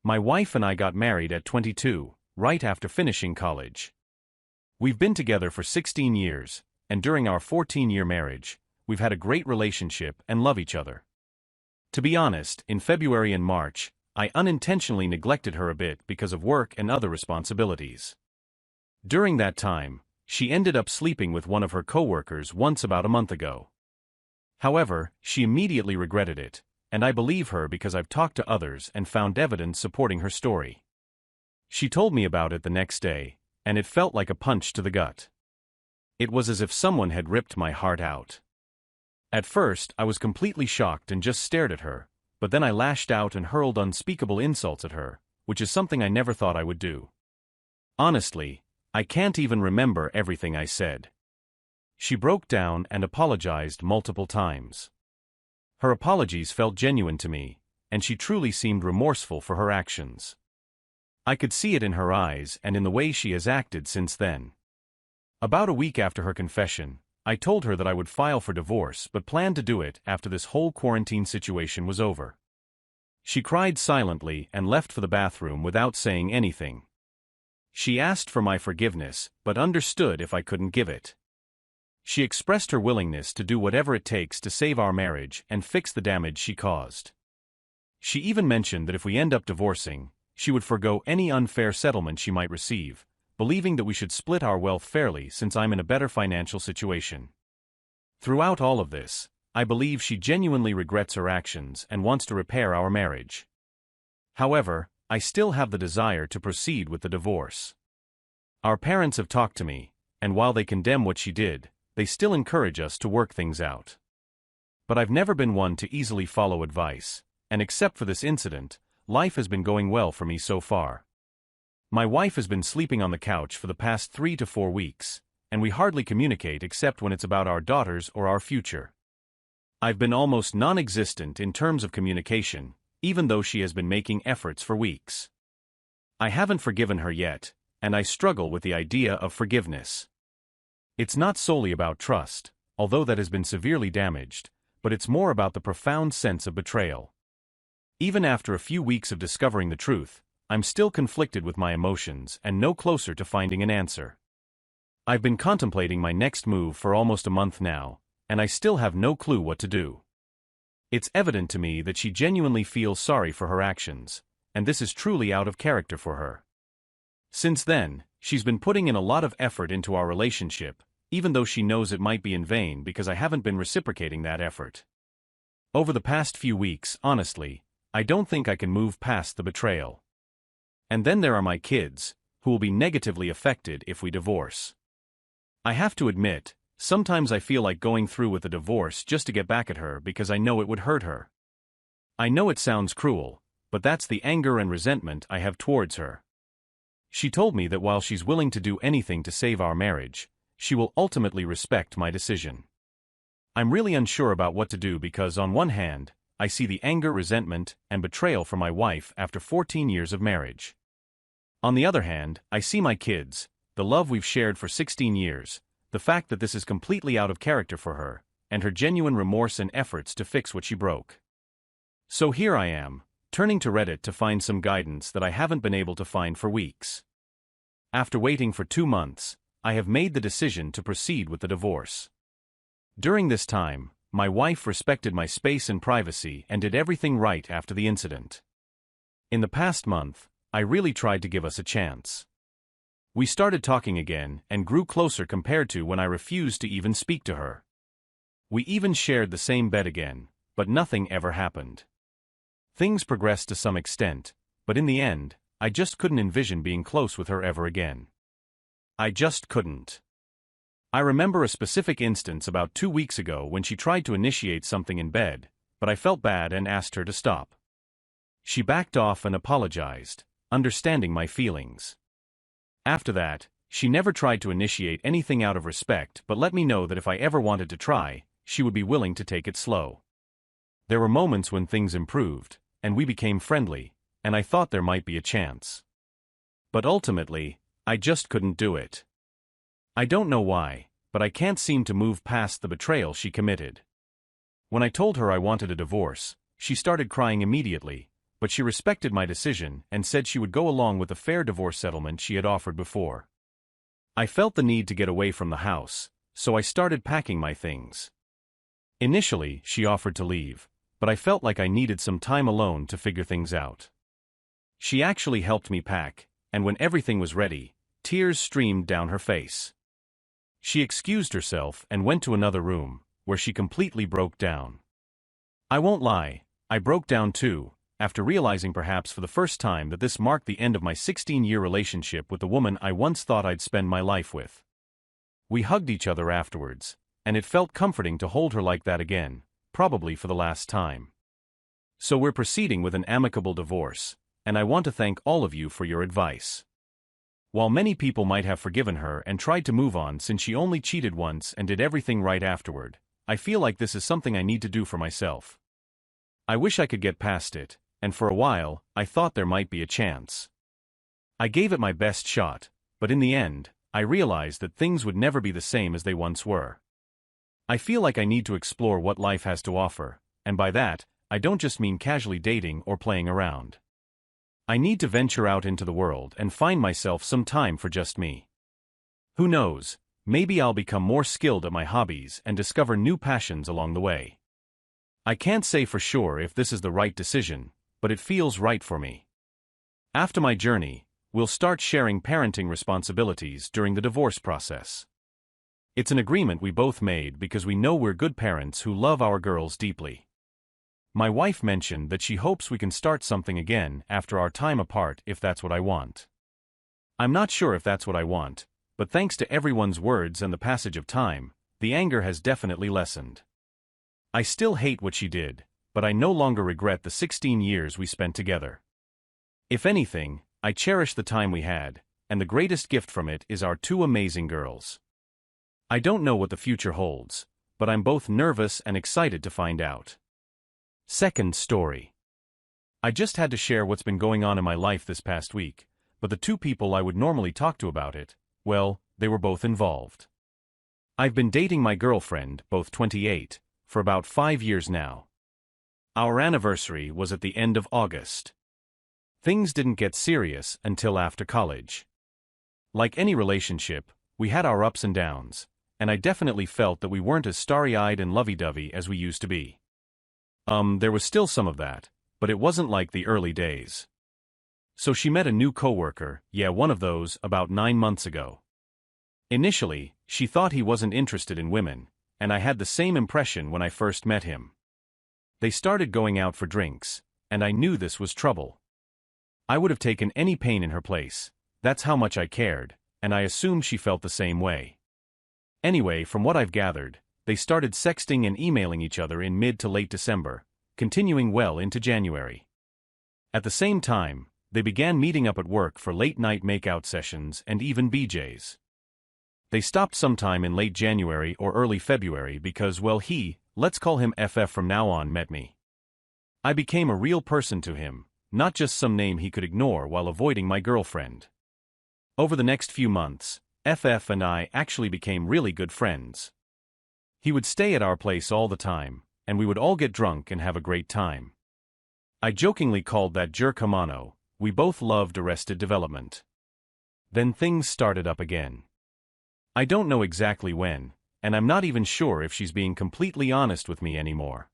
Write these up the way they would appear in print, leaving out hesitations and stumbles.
My wife and I got married at 22, right after finishing college. We've been together for 16 years, and during our 14-year marriage, we've had a great relationship and love each other. To be honest, in February and March, I unintentionally neglected her a bit because of work and other responsibilities. During that time, she ended up sleeping with one of her coworkers once about a month ago. However, she immediately regretted it, and I believe her because I've talked to others and found evidence supporting her story. She told me about it the next day, and it felt like a punch to the gut. It was as if someone had ripped my heart out. At first, I was completely shocked and just stared at her, but then I lashed out and hurled unspeakable insults at her, which is something I never thought I would do. Honestly, I can't even remember everything I said. She broke down and apologized multiple times. Her apologies felt genuine to me, and she truly seemed remorseful for her actions. I could see it in her eyes and in the way she has acted since then. About a week after her confession, I told her that I would file for divorce but planned to do it after this whole quarantine situation was over. She cried silently and left for the bathroom without saying anything. She asked for my forgiveness but understood if I couldn't give it. She expressed her willingness to do whatever it takes to save our marriage and fix the damage she caused. She even mentioned that if we end up divorcing, she would forgo any unfair settlement she might receive, believing that we should split our wealth fairly since I'm in a better financial situation. Throughout all of this, I believe she genuinely regrets her actions and wants to repair our marriage. However, I still have the desire to proceed with the divorce. Our parents have talked to me, and while they condemn what she did, they still encourage us to work things out. But I've never been one to easily follow advice, and except for this incident, life has been going well for me so far. My wife has been sleeping on the couch for the past 3 to 4 weeks, and we hardly communicate except when it's about our daughters or our future. I've been almost non-existent in terms of communication, even though she has been making efforts for weeks. I haven't forgiven her yet, and I struggle with the idea of forgiveness. It's not solely about trust, although that has been severely damaged, but it's more about the profound sense of betrayal. Even after a few weeks of discovering the truth, I'm still conflicted with my emotions and no closer to finding an answer. I've been contemplating my next move for almost a month now, and I still have no clue what to do. It's evident to me that she genuinely feels sorry for her actions, and this is truly out of character for her. Since then, she's been putting in a lot of effort into our relationship, even though she knows it might be in vain because I haven't been reciprocating that effort. Over the past few weeks, honestly, I don't think I can move past the betrayal. And then there are my kids, who will be negatively affected if we divorce. I have to admit, sometimes I feel like going through with a divorce just to get back at her because I know it would hurt her. I know it sounds cruel, but that's the anger and resentment I have towards her. She told me that while she's willing to do anything to save our marriage, she will ultimately respect my decision. I'm really unsure about what to do because on one hand, I see the anger, resentment, and betrayal from my wife after 14 years of marriage. On the other hand, I see my kids, the love we've shared for 16 years, the fact that this is completely out of character for her, and her genuine remorse and efforts to fix what she broke. So here I am, turning to Reddit to find some guidance that I haven't been able to find for weeks. After waiting for 2 months, I have made the decision to proceed with the divorce. During this time, my wife respected my space and privacy and did everything right after the incident. In the past month, I really tried to give us a chance. We started talking again and grew closer compared to when I refused to even speak to her. We even shared the same bed again, but nothing ever happened. Things progressed to some extent, but in the end, I just couldn't envision being close with her ever again. I just couldn't. I remember a specific instance about 2 weeks ago when she tried to initiate something in bed, but I felt bad and asked her to stop. She backed off and apologized, understanding my feelings. After that, she never tried to initiate anything out of respect but let me know that if I ever wanted to try, she would be willing to take it slow. There were moments when things improved, and we became friendly, and I thought there might be a chance. But ultimately, I just couldn't do it. I don't know why, but I can't seem to move past the betrayal she committed. When I told her I wanted a divorce, she started crying immediately, but she respected my decision and said she would go along with the fair divorce settlement she had offered before. I felt the need to get away from the house, so I started packing my things. Initially, she offered to leave, but I felt like I needed some time alone to figure things out. She actually helped me pack, and when everything was ready, tears streamed down her face. She excused herself and went to another room, where she completely broke down. I won't lie, I broke down too, after realizing perhaps for the first time that this marked the end of my 16-year relationship with the woman I once thought I'd spend my life with. We hugged each other afterwards, and it felt comforting to hold her like that again, probably for the last time. So we're proceeding with an amicable divorce, and I want to thank all of you for your advice. While many people might have forgiven her and tried to move on since she only cheated once and did everything right afterward, I feel like this is something I need to do for myself. I wish I could get past it, and for a while, I thought there might be a chance. I gave it my best shot, but in the end, I realized that things would never be the same as they once were. I feel like I need to explore what life has to offer, and by that, I don't just mean casually dating or playing around. I need to venture out into the world and find myself some time for just me. Who knows, maybe I'll become more skilled at my hobbies and discover new passions along the way. I can't say for sure if this is the right decision, but it feels right for me. After my journey, we'll start sharing parenting responsibilities during the divorce process. It's an agreement we both made because we know we're good parents who love our girls deeply. My wife mentioned that she hopes we can start something again after our time apart if that's what I want. I'm not sure if that's what I want, but thanks to everyone's words and the passage of time, the anger has definitely lessened. I still hate what she did, but I no longer regret the 16 years we spent together. If anything, I cherish the time we had, and the greatest gift from it is our two amazing girls. I don't know what the future holds, but I'm both nervous and excited to find out. Second story. I just had to share what's been going on in my life this past week, but the two people I would normally talk to about it, well, they were both involved. I've been dating my girlfriend, both 28, for about 5 years now. Our anniversary was at the end of August. Things didn't get serious until after college. Like any relationship, we had our ups and downs, and I definitely felt that we weren't as starry-eyed and lovey-dovey as we used to be. There was still some of that, but it wasn't like the early days. So she met a new coworker, one of those, about 9 months ago. Initially, she thought he wasn't interested in women, and I had the same impression when I first met him. They started going out for drinks, and I knew this was trouble. I would have taken any pain in her place, that's how much I cared, and I assumed she felt the same way. Anyway, from what I've gathered, they started sexting and emailing each other in mid to late December, continuing well into January. At the same time, they began meeting up at work for late-night make-out sessions and even BJs. They stopped sometime in late January or early February because, well, let's call him FF from now on, met me. I became a real person to him, not just some name he could ignore while avoiding my girlfriend. Over the next few months, FF and I actually became really good friends. He would stay at our place all the time, and we would all get drunk and have a great time. I jokingly called that jerk Hamano. We both loved Arrested Development. Then things started up again. I don't know exactly when, and I'm not even sure if she's being completely honest with me anymore.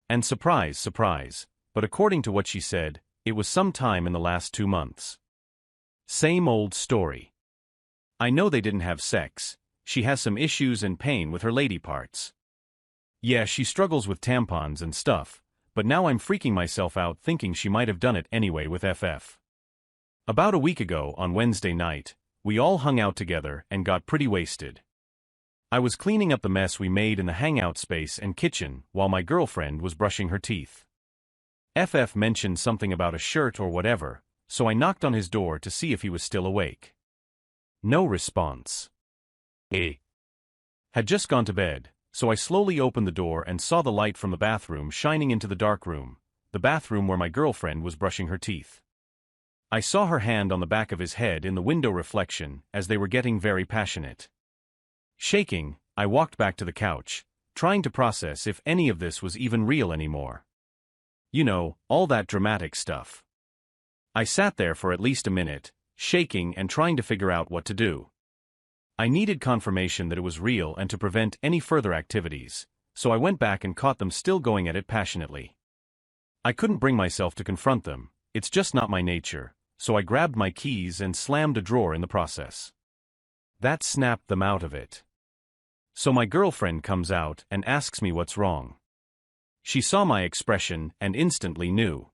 And surprise, surprise, but according to what she said, it was sometime in the last 2 months. Same old story. I know they didn't have sex. She has some issues and pain with her lady parts. Yeah, she struggles with tampons and stuff, but now I'm freaking myself out thinking she might have done it anyway with FF. About a week ago, on Wednesday night, we all hung out together and got pretty wasted. I was cleaning up the mess we made in the hangout space and kitchen while my girlfriend was brushing her teeth. FF mentioned something about a shirt or whatever, so I knocked on his door to see if he was still awake. No response. He had just gone to bed, so I slowly opened the door and saw the light from the bathroom shining into the dark room, the bathroom where my girlfriend was brushing her teeth. I saw her hand on the back of his head in the window reflection as they were getting very passionate. Shaking, I walked back to the couch, trying to process if any of this was even real anymore. You know, all that dramatic stuff. I sat there for at least a minute, shaking and trying to figure out what to do. I needed confirmation that it was real and to prevent any further activities, so I went back and caught them still going at it passionately. I couldn't bring myself to confront them, it's just not my nature, so I grabbed my keys and slammed a drawer in the process. That snapped them out of it. So my girlfriend comes out and asks me what's wrong. She saw my expression and instantly knew.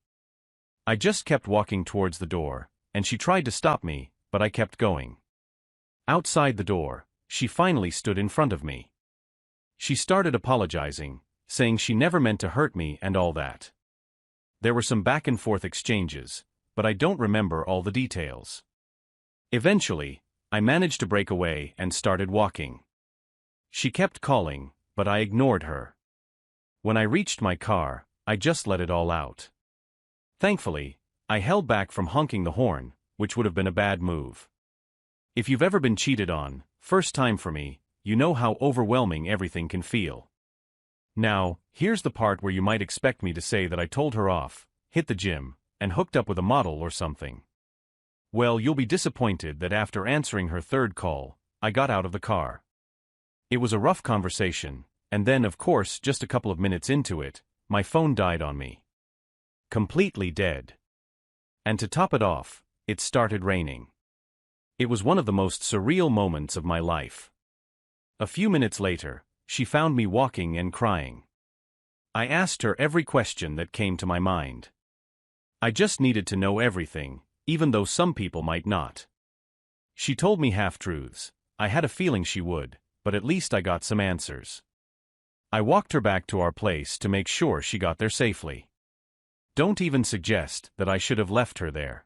I just kept walking towards the door, and she tried to stop me, but I kept going. Outside the door, she finally stood in front of me. She started apologizing, saying she never meant to hurt me and all that. There were some back and forth exchanges, but I don't remember all the details. Eventually, I managed to break away and started walking. She kept calling, but I ignored her. When I reached my car, I just let it all out. Thankfully, I held back from honking the horn, which would have been a bad move. If you've ever been cheated on, first time for me, you know how overwhelming everything can feel. Now, here's the part where you might expect me to say that I told her off, hit the gym, and hooked up with a model or something. Well, you'll be disappointed that after answering her third call, I got out of the car. It was a rough conversation, and then, of course, just a couple of minutes into it, my phone died on me. Completely dead. And to top it off, it started raining. It was one of the most surreal moments of my life. A few minutes later, she found me walking and crying. I asked her every question that came to my mind. I just needed to know everything, even though some people might not. She told me half-truths. I had a feeling she would, but at least I got some answers. I walked her back to our place to make sure she got there safely. Don't even suggest that I should have left her there.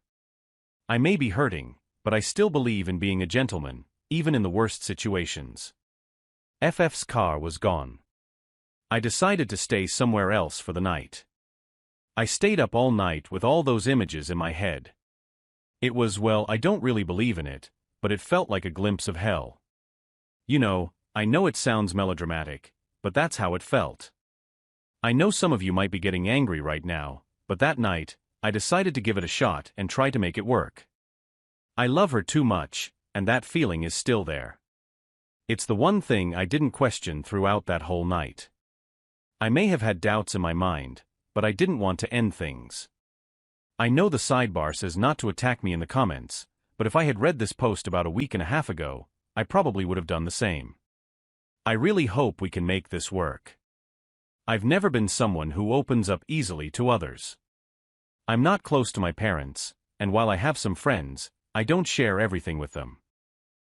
I may be hurting, but I still believe in being a gentleman, even in the worst situations. FF's car was gone. I decided to stay somewhere else for the night. I stayed up all night with all those images in my head. It was, well, I don't really believe in it, but it felt like a glimpse of hell. You know, I know it sounds melodramatic, but that's how it felt. I know some of you might be getting angry right now, but that night, I decided to give it a shot and try to make it work. I love her too much, and that feeling is still there. It's the one thing I didn't question throughout that whole night. I may have had doubts in my mind, but I didn't want to end things. I know the sidebar says not to attack me in the comments, but if I had read this post about a week and a half ago, I probably would have done the same. I really hope we can make this work. I've never been someone who opens up easily to others. I'm not close to my parents, and while I have some friends, I don't share everything with them.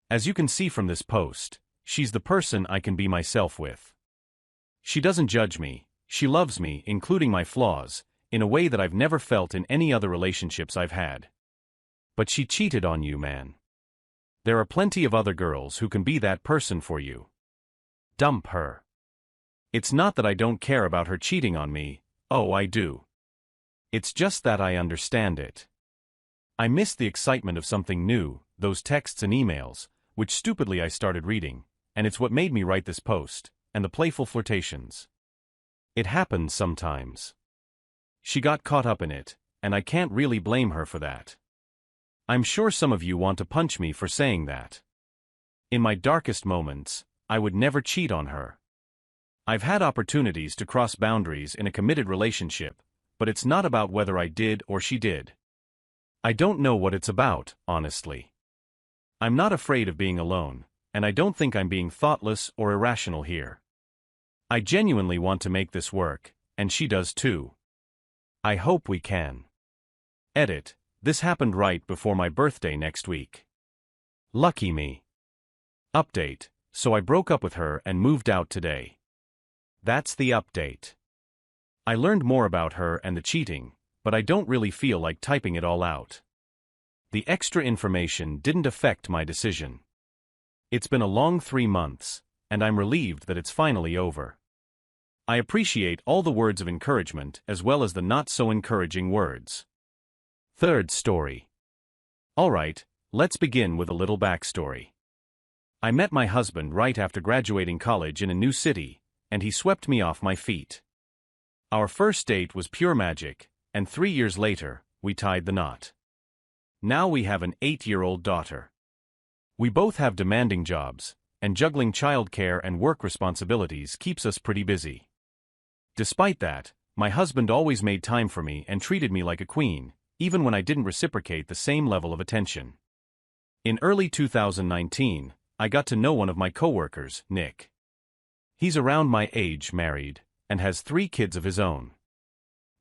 As you can see from this post, she's the person I can be myself with. She doesn't judge me, she loves me, including my flaws, in a way that I've never felt in any other relationships I've had. But she cheated on you, man. There are plenty of other girls who can be that person for you. Dump her. It's not that I don't care about her cheating on me, oh, I do. It's just that I understand it. I missed the excitement of something new, those texts and emails, which stupidly I started reading, and it's what made me write this post, and the playful flirtations. It happens sometimes. She got caught up in it, and I can't really blame her for that. I'm sure some of you want to punch me for saying that. In my darkest moments, I would never cheat on her. I've had opportunities to cross boundaries in a committed relationship, but it's not about whether I did or she did. I don't know what it's about, honestly. I'm not afraid of being alone, and I don't think I'm being thoughtless or irrational here. I genuinely want to make this work, and she does too. I hope we can. Edit. This happened right before my birthday next week. Lucky me. Update. So I broke up with her and moved out today. That's the update. I learned more about her and the cheating, but I don't really feel like typing it all out. The extra information didn't affect my decision. It's been a long 3 months, and I'm relieved that it's finally over. I appreciate all the words of encouragement as well as the not-so-encouraging words. Third story. Alright, let's begin with a little backstory. I met my husband right after graduating college in a new city, and he swept me off my feet. Our first date was pure magic, and 3 years later, we tied the knot. Now we have an 8-year-old daughter. We both have demanding jobs, and juggling childcare and work responsibilities keeps us pretty busy. Despite that, my husband always made time for me and treated me like a queen, even when I didn't reciprocate the same level of attention. In early 2019, I got to know one of my coworkers, Nick. He's around my age, married, and has 3 kids of his own.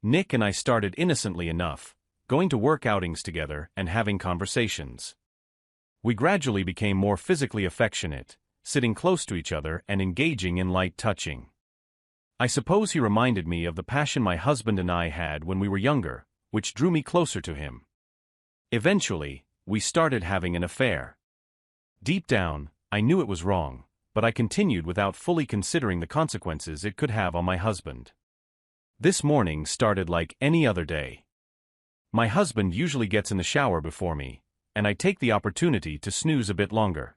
Nick and I started innocently enough, going to work outings together and having conversations. We gradually became more physically affectionate, sitting close to each other and engaging in light touching. I suppose he reminded me of the passion my husband and I had when we were younger, which drew me closer to him. Eventually, we started having an affair. Deep down, I knew it was wrong, but I continued without fully considering the consequences it could have on my husband. This morning started like any other day. My husband usually gets in the shower before me, and I take the opportunity to snooze a bit longer.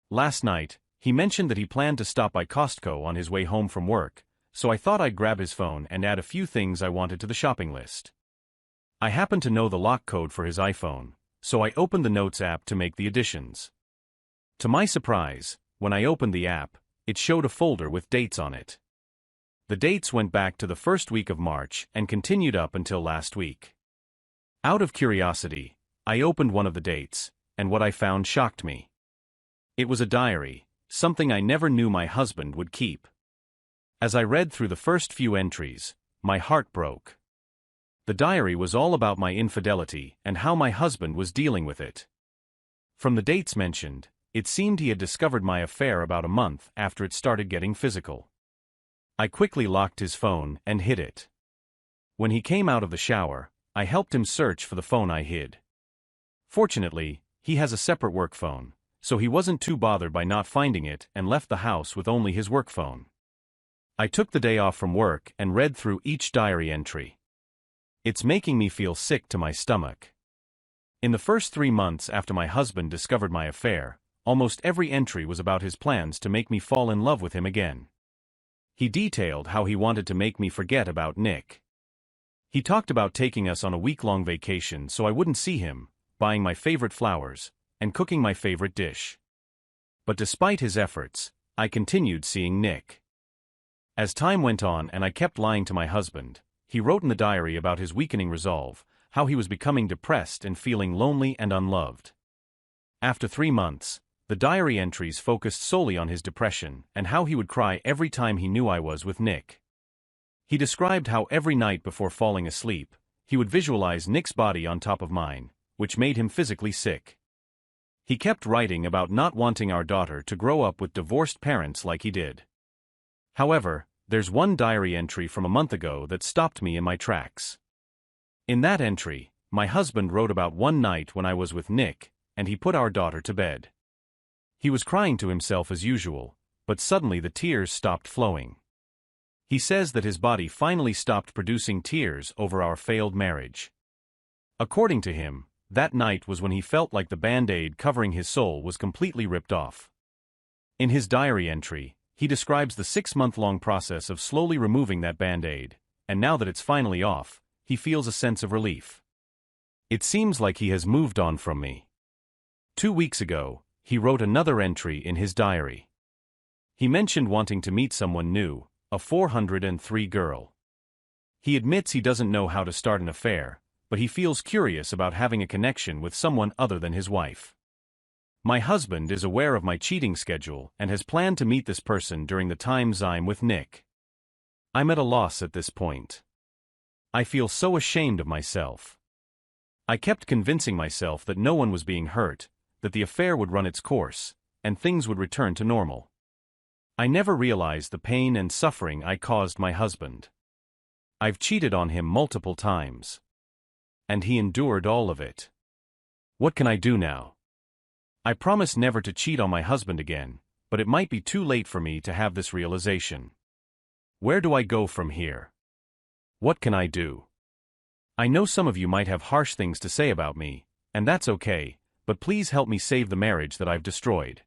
Last night, he mentioned that he planned to stop by Costco on his way home from work, so I thought I'd grab his phone and add a few things I wanted to the shopping list. I happen to know the lock code for his iPhone, so I opened the Notes app to make the additions. To my surprise, when I opened the app, it showed a folder with dates on it. The dates went back to the first week of March and continued up until last week. Out of curiosity, I opened one of the dates, and what I found shocked me. It was a diary, something I never knew my husband would keep. As I read through the first few entries, my heart broke. The diary was all about my infidelity and how my husband was dealing with it. From the dates mentioned, it seemed he had discovered my affair about a month after it started getting physical. I quickly locked his phone and hid it. When he came out of the shower, I helped him search for the phone I hid. Fortunately, he has a separate work phone, so he wasn't too bothered by not finding it and left the house with only his work phone. I took the day off from work and read through each diary entry. It's making me feel sick to my stomach. In the first 3 months after my husband discovered my affair, almost every entry was about his plans to make me fall in love with him again. He detailed how he wanted to make me forget about Nick. He talked about taking us on a week-long vacation so I wouldn't see him, buying my favorite flowers, and cooking my favorite dish. But despite his efforts, I continued seeing Nick. As time went on and I kept lying to my husband, he wrote in the diary about his weakening resolve, how he was becoming depressed and feeling lonely and unloved. After 3 months, the diary entries focused solely on his depression and how he would cry every time he knew I was with Nick. He described how every night before falling asleep, he would visualize Nick's body on top of mine, which made him physically sick. He kept writing about not wanting our daughter to grow up with divorced parents like he did. However, there's one diary entry from a month ago that stopped me in my tracks. In that entry, my husband wrote about one night when I was with Nick, and he put our daughter to bed. He was crying to himself as usual, but suddenly the tears stopped flowing. He says that his body finally stopped producing tears over our failed marriage. According to him, that night was when he felt like the Band-Aid covering his soul was completely ripped off. In his diary entry, he describes the 6-month-long process of slowly removing that Band-Aid, and now that it's finally off, he feels a sense of relief. It seems like he has moved on from me. 2 weeks ago, he wrote another entry in his diary. He mentioned wanting to meet someone new, a 403 girl. He admits he doesn't know how to start an affair, but he feels curious about having a connection with someone other than his wife. My husband is aware of my cheating schedule and has planned to meet this person during the times I'm with Nick. I'm at a loss at this point. I feel so ashamed of myself. I kept convincing myself that no one was being hurt, that the affair would run its course, and things would return to normal. I never realized the pain and suffering I caused my husband. I've cheated on him multiple times. And he endured all of it. What can I do now? I promise never to cheat on my husband again, but it might be too late for me to have this realization. Where do I go from here? What can I do? I know some of you might have harsh things to say about me, and that's okay, but please help me save the marriage that I've destroyed.